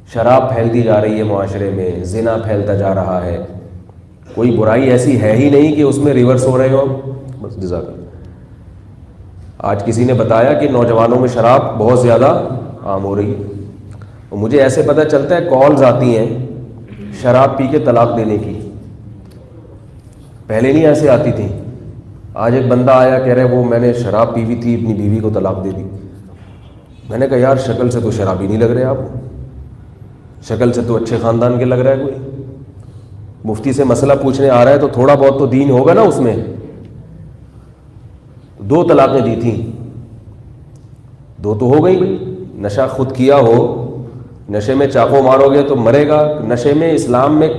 شراب پھیلتی جا رہی ہے معاشرے میں، زنا پھیلتا جا رہا ہے، کوئی برائی ایسی ہے ہی نہیں کہ اس میں ریورس ہو رہے ہو. بس جزاک اللہ. آج کسی نے بتایا کہ نوجوانوں میں شراب بہت زیادہ عام ہو رہی ہے، اور مجھے ایسے پتہ چلتا ہے کالز آتی ہیں شراب پی کے طلاق دینے کی. پہلے نہیں ایسے آتی تھیں. آج ایک بندہ آیا کہہ رہے وہ میں نے شراب پی ہوئی تھی، اپنی بیوی کو طلاق دے دی. میں نے کہا یار شکل سے تو شرابی نہیں لگ رہے آپ، شکل سے تو اچھے خاندان کے لگ رہا ہے. کوئی مفتی سے مسئلہ پوچھنے آ رہا ہے تو تھوڑا بہت تو دین ہوگا نا اس میں. 2 طلاقیں دی تھیں، 2 تو ہو گئی. نشہ خود کیا ہو، نشے میں چاقو مارو گے تو مرے گا. نشے میں اسلام میں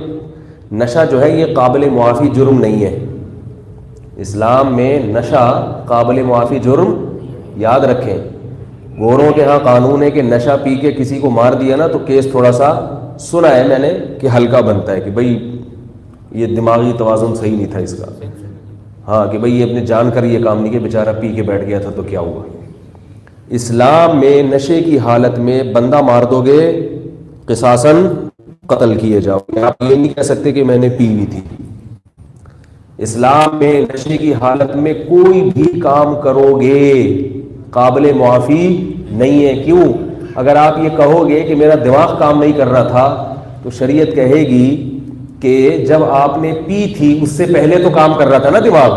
نشہ جو ہے یہ قابل معافی جرم نہیں ہے. اسلام میں نشہ قابل معافی جرم، یاد رکھیں. گوروں کے ہاں قانون ہے کہ نشہ پی کے کسی کو مار دیا نا تو کیس تھوڑا سا سنا ہے میں نے کہ ہلکا بنتا ہے، کہ بھئی یہ دماغی توازن صحیح نہیں تھا اس کا. ہاں کہ بھئی یہ اپنے جان کر یہ کام نہیں کہ بیچارہ پی کے بیٹھ گیا تھا تو کیا ہوا. اسلام میں نشے کی حالت میں بندہ مار دو گے قصاصاً قتل کیے جاؤ گے. آپ یہ نہیں کہہ سکتے کہ میں نے پی ہوئی تھی. اسلام میں نشے کی حالت میں کوئی بھی کام کرو گے قابل معافی نہیں ہے. کیوں؟ اگر آپ یہ کہو گے کہ میرا دماغ کام نہیں کر رہا تھا تو شریعت کہے گی کہ جب آپ نے پی تھی اس سے پہلے تو کام کر رہا تھا نا دماغ.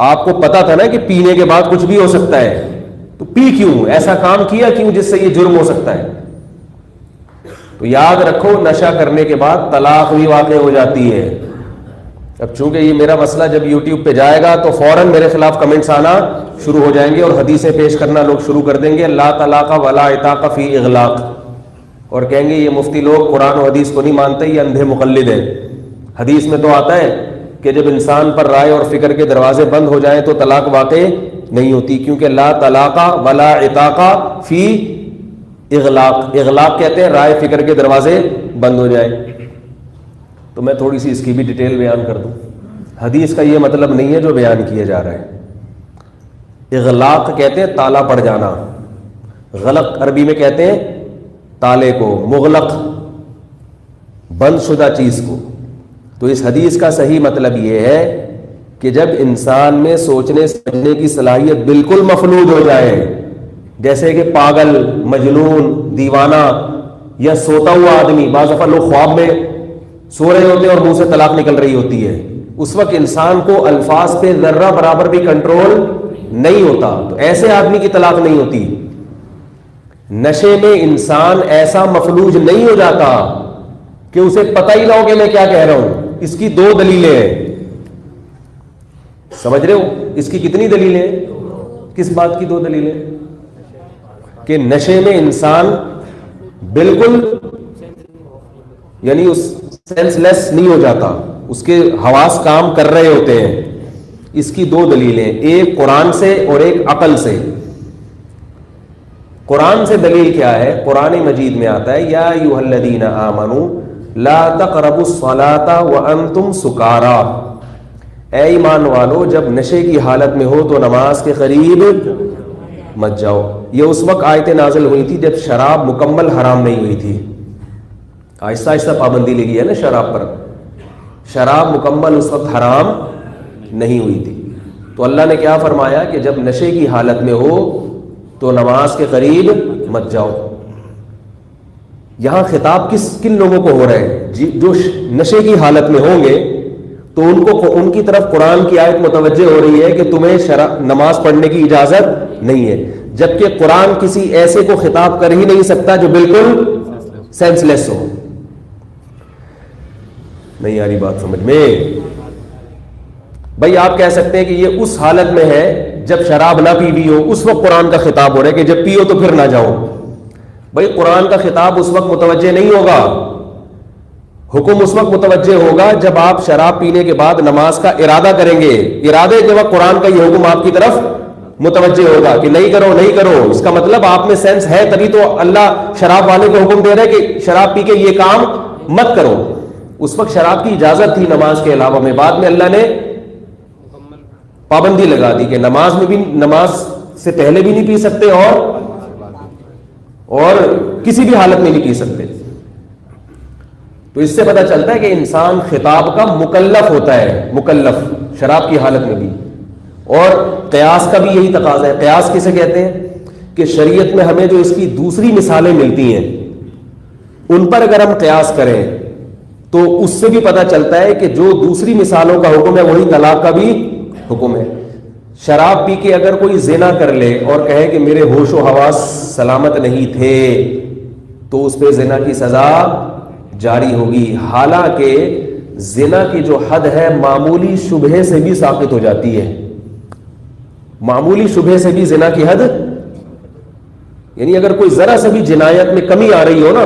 آپ کو پتا تھا نا کہ پینے کے بعد کچھ بھی ہو سکتا ہے، تو پی کیوں؟ ایسا کام کیا کیوں جس سے یہ جرم ہو سکتا ہے؟ تو یاد رکھو نشہ کرنے کے بعد طلاق بھی واقع ہو جاتی ہے. اب چونکہ یہ میرا مسئلہ جب یوٹیوب پہ جائے گا تو فوراً میرے خلاف کمنٹس آنا شروع ہو جائیں گے اور حدیثیں پیش کرنا لوگ شروع کر دیں گے، لا طلاق ولا عتاق فی اغلاق، اور کہیں گے یہ مفتی لوگ قرآن و حدیث کو نہیں مانتے، یہ اندھے مقلد ہیں. حدیث میں تو آتا ہے کہ جب انسان پر رائے اور فکر کے دروازے بند ہو جائیں تو طلاق واقع نہیں ہوتی، کیونکہ لا طلاق ولا عتاق فی اغلاق. اغلاق کہتے ہیں رائے فکر کے دروازے بند ہو جائیں. تو میں تھوڑی سی اس کی بھی ڈیٹیل بیان کر دوں. حدیث کا یہ مطلب نہیں ہے جو بیان کیا جا رہا ہے. اغلاق کہتے ہیں تالا پڑ جانا، غلق عربی میں کہتے ہیں تالے کو، مغلق بند شدہ چیز کو. تو اس حدیث کا صحیح مطلب یہ ہے کہ جب انسان میں سوچنے سمجھنے کی صلاحیت بالکل مفلوج ہو جائے، جیسے کہ پاگل، مجنون، دیوانہ یا سوتا ہوا آدمی. بعض دفعہ لوگ خواب میں سو رہے ہوتے ہیں اور منہ سے طلاق نکل رہی ہوتی ہے، اس وقت انسان کو الفاظ پہ ذرہ برابر بھی کنٹرول نہیں ہوتا، تو ایسے آدمی کی طلاق نہیں ہوتی. نشے میں انسان ایسا مفلوج نہیں ہو جاتا کہ اسے پتہ ہی نہ ہو کہ میں کیا کہہ رہا ہوں. اس کی 2 دلیلیں ہیں، سمجھ رہے ہو؟ اس کی کتنی دلیلیں ہیں؟ کس بات کی 2 دلیلیں؟ کہ نشے میں انسان بالکل یعنی اس سینس لیس نہیں ہو جاتا، اس کے حواس کام کر رہے ہوتے ہیں. اس کی 2 دلیلیں، ایک قرآن سے اور ایک عقل سے. قرآن سے دلیل کیا ہے؟ قرآن مجید میں آتا ہے یا ایھا الذین آمنوا لا تقربوا الصلاۃ وانتم سکارا. اے ایمان والو جب نشے کی حالت میں ہو تو نماز کے قریب مت جاؤ. یہ اس وقت آیتیں نازل ہوئی تھی جب شراب مکمل حرام نہیں ہوئی تھی. آہستہ آہستہ پابندی لگی ہے نا شراب پر. شراب مکمل اس وقت حرام نہیں ہوئی تھی. تو اللہ نے کیا فرمایا کہ جب نشے کی حالت میں ہو تو نماز کے قریب مت جاؤ. یہاں خطاب کن لوگوں کو ہو رہا ہے؟ جو نشے کی حالت میں ہوں گے تو ان کی طرف قرآن کی آیت متوجہ ہو رہی ہے کہ تمہیں نماز پڑھنے کی اجازت نہیں ہے، جبکہ قرآن کسی ایسے کو خطاب کر ہی نہیں سکتا جو بالکل سینس لیس ہو. نہیں آ رہی بات سمجھ میں؟ بھائی آپ کہہ سکتے ہیں کہ یہ اس حالت میں ہے جب شراب نہ پی بھی ہو، اس وقت قرآن کا خطاب ہو رہا ہے کہ جب پیو تو پھر نہ جاؤ. بھائی قرآن کا خطاب اس وقت متوجہ نہیں ہوگا، حکم اس وقت متوجہ ہوگا جب آپ شراب پینے کے بعد نماز کا ارادہ کریں گے. ارادے کے وقت قرآن کا یہ حکم آپ کی طرف متوجہ ہوگا کہ نہیں کرو نہیں کرو. اس کا مطلب آپ میں سینس ہے، تبھی تو اللہ شراب والے کو حکم دے رہا ہے کہ شراب پی کے یہ کام مت کرو. اس وقت شراب کی اجازت تھی نماز کے علاوہ میں، بعد میں اللہ نے پابندی لگا دی کہ نماز میں بھی، نماز سے پہلے بھی نہیں پی سکتے اور کسی بھی حالت میں نہیں پی سکتے. تو اس سے پتہ چلتا ہے کہ انسان خطاب کا مکلف ہوتا ہے، مکلف شراب کی حالت میں بھی. اور قیاس کا بھی یہی تقاضا ہے. قیاس کسے کہتے ہیں کہ شریعت میں ہمیں جو اس کی دوسری مثالیں ملتی ہیں ان پر اگر ہم قیاس کریں تو اس سے بھی پتہ چلتا ہے کہ جو دوسری مثالوں کا حکم ہے وہی طلاق کا بھی حکم ہے. شراب پی کے اگر کوئی زنا کر لے اور کہے کہ میرے ہوش و حواس سلامت نہیں تھے تو اس پہ زنا کی سزا جاری ہوگی، حالانکہ زنا کی جو حد ہے معمولی شبہے سے بھی ساقط ہو جاتی ہے. معمولی شبہے سے بھی زنا کی حد، یعنی اگر کوئی ذرا سے بھی جنایت میں کمی آ رہی ہو نا،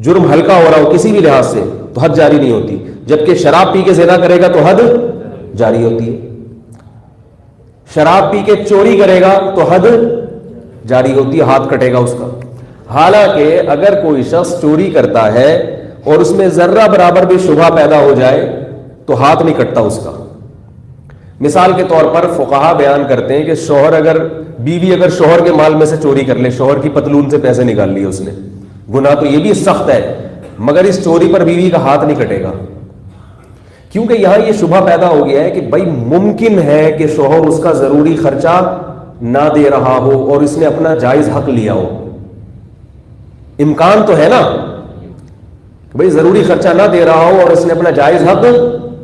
جرم ہلکا ہو رہا ہو کسی بھی لحاظ سے، تو حد جاری نہیں ہوتی. جبکہ شراب پی کے زنا کرے گا تو حد جاری ہوتی ہے. شراب پی کے چوری کرے گا تو حد جاری ہوتی ہے، ہاتھ کٹے گا اس کا. حالانکہ اگر کوئی شخص چوری کرتا ہے اور اس میں ذرہ برابر بھی شبہ پیدا ہو جائے تو ہاتھ نہیں کٹتا اس کا. مثال کے طور پر فقہا بیان کرتے ہیں کہ شوہر اگر بیوی اگر شوہر کے مال میں سے چوری کر لے، شوہر کی پتلون سے پیسے نکال لیے اس نے، گناہ تو یہ بھی سخت ہے، مگر اس چوری پر بیوی کا ہاتھ نہیں کٹے گا. کیونکہ یہاں یہ شبہ پیدا ہو گیا ہے کہ بھائی ممکن ہے کہ شوہر اس کا ضروری خرچہ نہ دے رہا ہو اور اس نے اپنا جائز حق لیا ہو. امکان تو ہے نا کہ بھائی ضروری خرچہ نہ دے رہا ہو اور اس نے اپنا جائز حق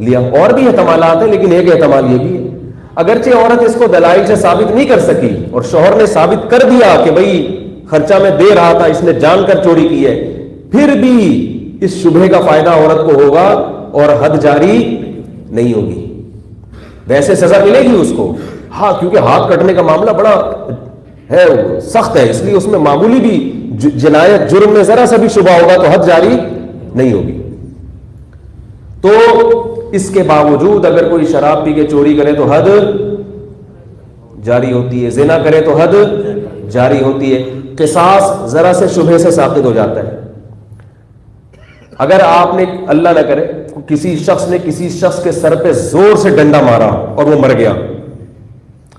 لیا. اور بھی احتمالات ہیں لیکن ایک احتمال یہ بھی ہے اگرچہ عورت اس کو دلائل سے ثابت نہیں کر سکی اور شوہر نے ثابت کر دیا کہ بھئی خرچہ میں دے رہا تھا، اس نے جان کر چوری کی ہے، پھر بھی اس شبہے کا فائدہ عورت کو ہوگا اور حد جاری نہیں ہوگی. ویسے سزا ملے گی اس کو، ہاں، کیونکہ ہاتھ کٹنے کا معاملہ بڑا ہے، سخت ہے، اس لیے اس میں معمولی بھی جنایت جرم میں ذرا سا بھی شبہ ہوگا تو حد جاری نہیں ہوگی. تو اس کے باوجود اگر کوئی شراب پی کے چوری کرے تو حد جاری ہوتی ہے، زنا کرے تو حد جاری ہوتی ہے. قصاص ذرا سے شبہے سے ساقط ہو جاتا ہے. اگر آپ نے اللہ نہ کرے کسی شخص نے کسی شخص کے سر پہ زور سے ڈنڈا مارا اور وہ مر گیا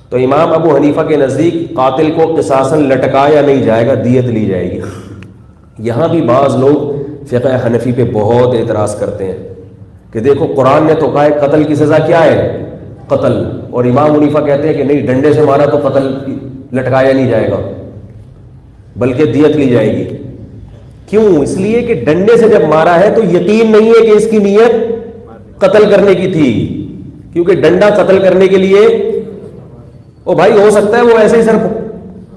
تو امام ابو حنیفہ کے نزدیک قاتل کو قصاصاً لٹکایا نہیں جائے گا، دیت لی جائے گی. یہاں بھی بعض لوگ فقہ حنفی پہ بہت اعتراض کرتے ہیں کہ دیکھو قرآن نے تو کہا ہے قتل کی سزا کیا ہے، قتل، اور امام حنیفہ کہتے ہیں کہ نہیں، ڈنڈے سے مارا تو قتل لٹکایا نہیں جائے گا بلکہ دیت لی جائے گی. کیوں؟ اس لیے کہ ڈنڈے سے جب مارا ہے تو یقین نہیں ہے کہ اس کی نیت قتل کرنے کی تھی، کیونکہ ڈنڈا قتل کرنے کے لیے، او بھائی ہو سکتا ہے وہ ایسے ہی سر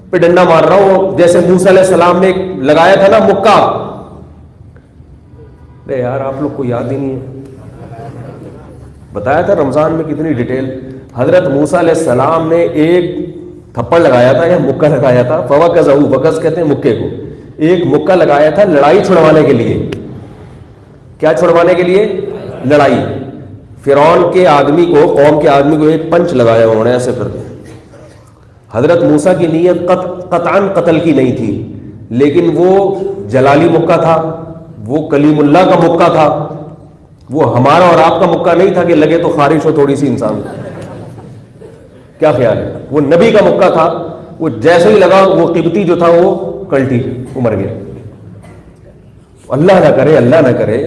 پہ ڈنڈا مار رہا ہو، جیسے موسیٰ علیہ السلام نے لگایا تھا نا مکہ. یار آپ لوگ کو یاد ہی نہیں ہے، بتایا تھا رمضان میں کتنی ڈیٹیل. حضرت موسیٰ علیہ السلام نے ایک تھپڑ لگایا تھا یا مکہ لگایا تھا، فوقذہ، وقذ کہتے ہیں مکے کو، ایک مکہ لگایا تھا لڑائی چھڑوانے کے لیے. کیا چھڑوانے کے لیے؟ لڑائی. فرعون کے آدمی کو، قوم کے آدمی کو ایک پنچ لگایا انہوں نے ایسے کر کے. حضرت موسیٰ کی نیت قطعاً قتل کی نہیں تھی، لیکن وہ جلالی مکہ تھا، وہ کلیم اللہ کا مکہ تھا، وہ ہمارا اور آپ کا مکہ نہیں تھا کہ لگے تو خارش ہو تھوڑی سی انسان کو. کیا خیال ہے؟ وہ نبی کا مکہ تھا، وہ جیسے ہی لگا وہ قبطی جو تھا وہ کلٹی، وہ مر گیا. اللہ نہ کرے، اللہ نہ کرے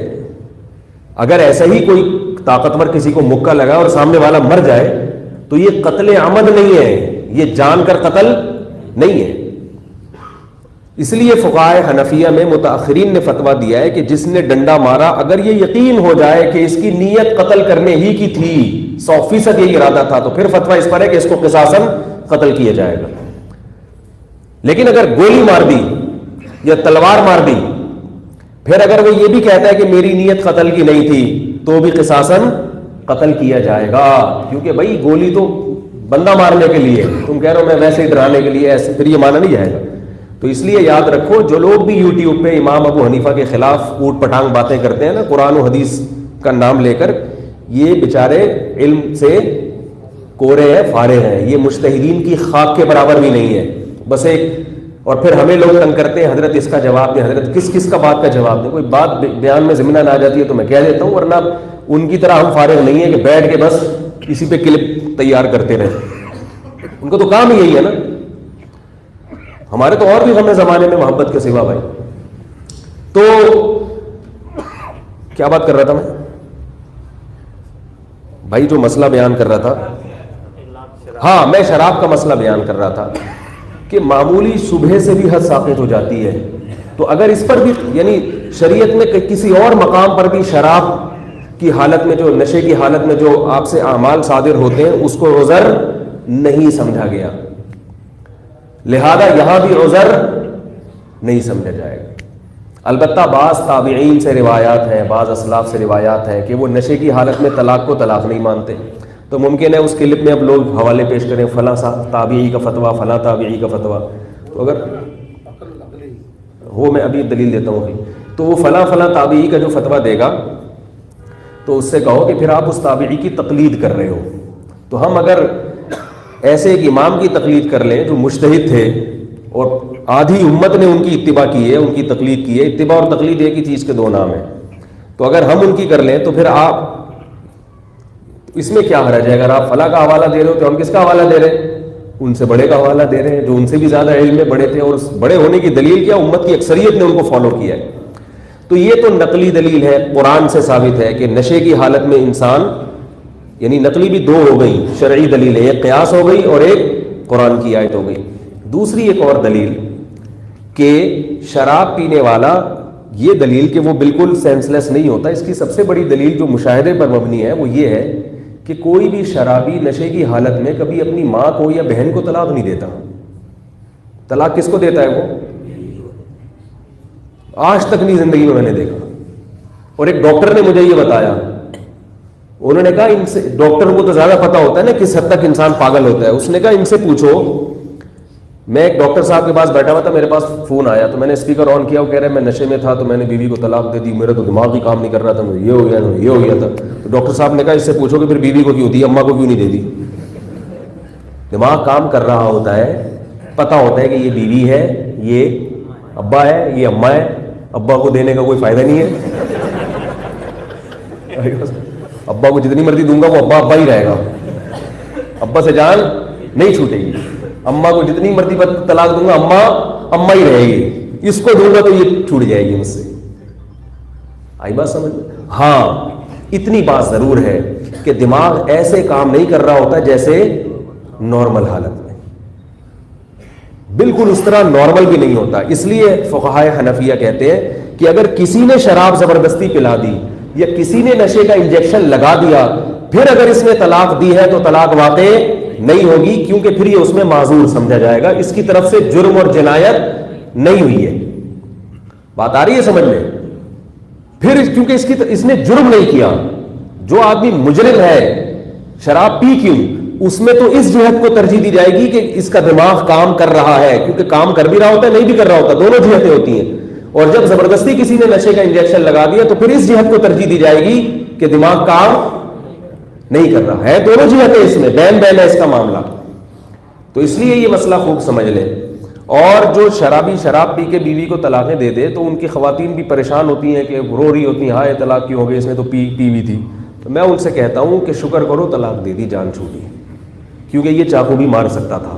اگر ایسا ہی کوئی طاقتور کسی کو مکہ لگا اور سامنے والا مر جائے تو یہ قتل عمد نہیں ہے، یہ جان کر قتل نہیں ہے. اس لیے فقہائے حنفیہ میں متاخرین نے فتویٰ دیا ہے کہ جس نے ڈنڈا مارا اگر یہ یقین ہو جائے کہ اس کی نیت قتل کرنے ہی کی تھی، 100% یہ ارادہ تھا، تو پھر فتویٰ اس پر ہے کہ اس کو قصاصاً قتل کیا جائے گا. لیکن اگر گولی مار دی یا تلوار مار دی، پھر اگر وہ یہ بھی کہتا ہے کہ میری نیت قتل کی نہیں تھی تو بھی قصاصاً قتل کیا جائے گا. کیونکہ بھائی گولی تو بندہ مارنے کے لیے، تم کہہ رہے ہو میں ویسے ہی ڈرانے کے لیے، ایسے پھر یہ مانا نہیں جائے گا. تو اس لیے یاد رکھو جو لوگ بھی یوٹیوب پہ امام ابو حنیفہ کے خلاف اوٹ پٹانگ باتیں کرتے ہیں نا قرآن و حدیث کا نام لے کر، یہ بیچارے علم سے کورے ہیں، فارغ ہیں، یہ مجتہدین کی خاک کے برابر بھی نہیں ہے. بس ایک، اور پھر ہمیں لوگ تنگ کرتے ہیں حضرت اس کا جواب دیں، حضرت کس کا بات کا جواب دیں. کوئی بات بیان میں ضمناً آ جاتی ہے تو میں کہہ دیتا ہوں، ورنہ ان کی طرح ہم فارغ نہیں ہیں کہ بیٹھ کے بس اسی پہ کلپ تیار کرتے رہے. ان کا تو کام ہی یہی ہے نا. ہمارے تو اور بھی ہمیں زمانے میں محبت کے سوا بھائی. تو کیا بات کر رہا تھا میں بھائی؟ جو مسئلہ بیان کر رہا تھا، ہاں میں شراب کا مسئلہ بیان کر رہا تھا کہ معمولی صبح سے بھی حد ساقط ہو جاتی ہے، تو اگر اس پر بھی یعنی شریعت میں کسی اور مقام پر بھی شراب کی حالت میں، جو نشے کی حالت میں جو آپ سے اعمال صادر ہوتے ہیں، اس کو عذر نہیں سمجھا گیا، لہذا یہاں بھی عذر نہیں سمجھا جائے گا۔ البتہ بعض تابعین سے روایات ہیں، بعض اسلاف سے روایات ہیں کہ وہ نشے کی حالت میں طلاق کو طلاق نہیں مانتے، تو ممکن ہے اس کلپ میں اب لوگ حوالے پیش کریں، فلاں تابعی کا فتویٰ، فلاں تابعی کا فتویٰ، تو اگر وہ میں ابھی دلیل دیتا ہوں ابھی، تو وہ فلاں فلاں تابعی کا جو فتویٰ دے گا تو اس سے کہو کہ پھر آپ اس تابعی کی تقلید کر رہے ہو۔ تو ہم اگر ایسے ایک امام کی تقلید کر لیں جو مجتہد تھے اور آدھی امت نے ان کی اتباع کی ہے، ان کی تقلید کی ہے، اتباع اور تقلید ایک ہی چیز کے دو نام ہیں، تو اگر ہم ان کی کر لیں تو پھر آپ اس میں کیا حرج ہے؟ اگر آپ فلاں کا حوالہ دے رہے ہو تو ہم کس کا حوالہ دے رہے ہیں؟ ان سے بڑے کا حوالہ دے رہے ہیں جو ان سے بھی زیادہ علم میں بڑے تھے، اور اس بڑے ہونے کی دلیل کیا؟ امت کی اکثریت نے ان کو فالو کیا ہے۔ تو یہ تو نقلی دلیل ہے، قرآن سے ثابت ہے کہ نشے کی حالت میں انسان، یعنی نقلی بھی دو ہو گئی، شرعی دلیل ہے، ایک قیاس ہو گئی اور ایک قرآن کی آیت ہو گئی۔ دوسری ایک اور دلیل کہ شراب پینے والا، یہ دلیل کہ وہ بالکل سینس لیس نہیں ہوتا، اس کی سب سے بڑی دلیل جو مشاہدے پر مبنی ہے وہ یہ ہے کہ کوئی بھی شرابی نشے کی حالت میں کبھی اپنی ماں کو یا بہن کو طلاق نہیں دیتا۔ طلاق کس کو دیتا ہے؟ وہ آج تک نہیں زندگی میں نے دیکھا۔ اور ایک ڈاکٹر نے مجھے یہ بتایا، انہوں نے کہا ان سے، ڈاکٹر کو تو زیادہ پتا ہوتا ہے نا کس حد تک انسان پاگل ہوتا ہے، اس نے کہا ان سے پوچھو، میں ایک ڈاکٹر صاحب کے پاس بیٹھا ہوا تھا، میرے پاس فون آیا تو میں نے اسپیکر آن کیا، وہ کہہ رہے میں نشے میں تھا تو میں نے بیوی کو طلاق دے دی، میرا تو دماغ ہی کام نہیں کر رہا تھا، مجھے یہ ہو گیا یہ ہو گیا تھا۔ تو ڈاکٹر صاحب نے کہا اس سے پوچھو کہ پھر بیوی کو کیوں دی، اماں کو کیوں نہیں دے دی؟ دماغ کام کر رہا ہوتا ہے، پتہ ہوتا ہے کہ یہ بیوی ہے، یہ ابا ہے، یہ اماں ہے، ابا کو دینے کا کوئی فائدہ نہیں ہے، ابا کو جتنی مرضی دوں گا وہ ابا ابا ہی رہے گا، ابا سے جان نہیں چھوٹے گی، اماں کو جتنی مرضی طلاق دوں گا اماں اماں ہی رہے گی، اس کو دوں گا تو یہ چھوٹ جائے گی مجھ سے۔ آئی بات سمجھ؟ ہاں اتنی بات ضرور ہے کہ دماغ ایسے کام نہیں کر رہا ہوتا جیسے نارمل حالت میں، بالکل اس طرح نارمل بھی نہیں ہوتا۔ اس لیے فقہائے حنفیہ کہتے ہیں کہ اگر کسی نے شراب زبردستی پلا دی یا کسی نے نشے کا انجیکشن لگا دیا، پھر اگر اس نے طلاق دی ہے تو طلاق واقع نہیں ہوگی، کیونکہ پھر یہ اس میں معذور سمجھا جائے گا، اس کی طرف سے جرم اور جنایت نہیں ہوئی ہے۔ بات آ رہی ہے سمجھ میں؟ پھر کیونکہ اس نے جرم نہیں کیا، جو آدمی مجرم ہے شراب پی کیوں، اس میں تو اس جہت کو ترجیح دی جائے گی کہ اس کا دماغ کام کر رہا ہے، کیونکہ کام کر بھی رہا ہوتا ہے نہیں بھی کر رہا ہوتا، دونوں جہتیں ہوتی ہیں، اور جب زبردستی کسی نے نشے کا انجیکشن لگا دیا تو پھر اس جہت کو ترجیح دی جائے گی کہ دماغ کام نہیں کر رہا ہے، دونوں جہتیں اس میں بین بین ہے اس کا معاملہ۔ تو اس لیے یہ مسئلہ خوب سمجھ لیں۔ اور جو شرابی شراب پی کے بیوی کو طلاقیں دے دے تو ان کی خواتین بھی پریشان ہوتی ہیں کہ رو رہی ہوتی ہیں، ہاں یہ طلاق کیوں ہو گئی، اس نے تو پی ہوئی تھی۔ تو میں ان سے کہتا ہوں کہ شکر کرو طلاق دے دی، جان چھوٹی، کیونکہ یہ چاقو بھی مار سکتا تھا۔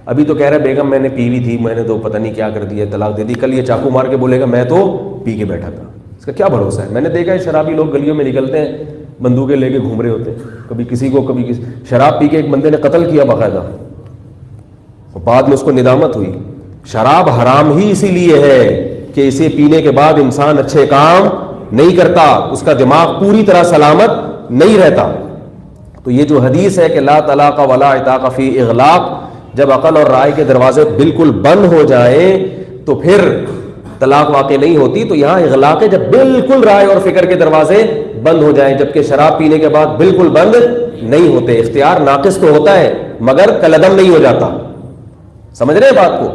ابھی تو کہہ رہا ہے بیگم میں نے پی ہوئی تھی، میں نے تو پتہ نہیں کیا کر دیا، طلاق دے دی، کل یہ چاقو مار کے بولے گا میں تو پی کے بیٹھا تھا۔ اس کا کیا بھروسہ ہے؟ میں نے دیکھا ہے شرابی لوگ گلیوں میں نکلتے ہیں، بندوقیں لے کے گھوم رہے ہوتے ہیں، کبھی کسی کو کبھی کسی، شراب پی کے ایک بندے نے قتل کیا باقاعدہ، اور بعد میں اس کو ندامت ہوئی۔ شراب حرام ہی اسی لیے ہے کہ اسے پینے کے بعد انسان اچھے کام نہیں کرتا، اس کا دماغ پوری طرح سلامت نہیں رہتا۔ تو یہ جو حدیث ہے کہ لا طلاق ولا عتاق فی اغلاق، جب عقل اور رائے کے دروازے بالکل بند ہو جائیں تو پھر طلاق واقع نہیں ہوتی۔ تو یہاں اغلاق ہے جب بالکل رائے اور فکر کے دروازے بند ہو جائیں، جبکہ شراب پینے کے بعد بالکل بند نہیں ہوتے۔ اختیار ناقص تو ہوتا ہے مگر کالعدم نہیں ہو جاتا۔ سمجھ رہے ہیں بات کو؟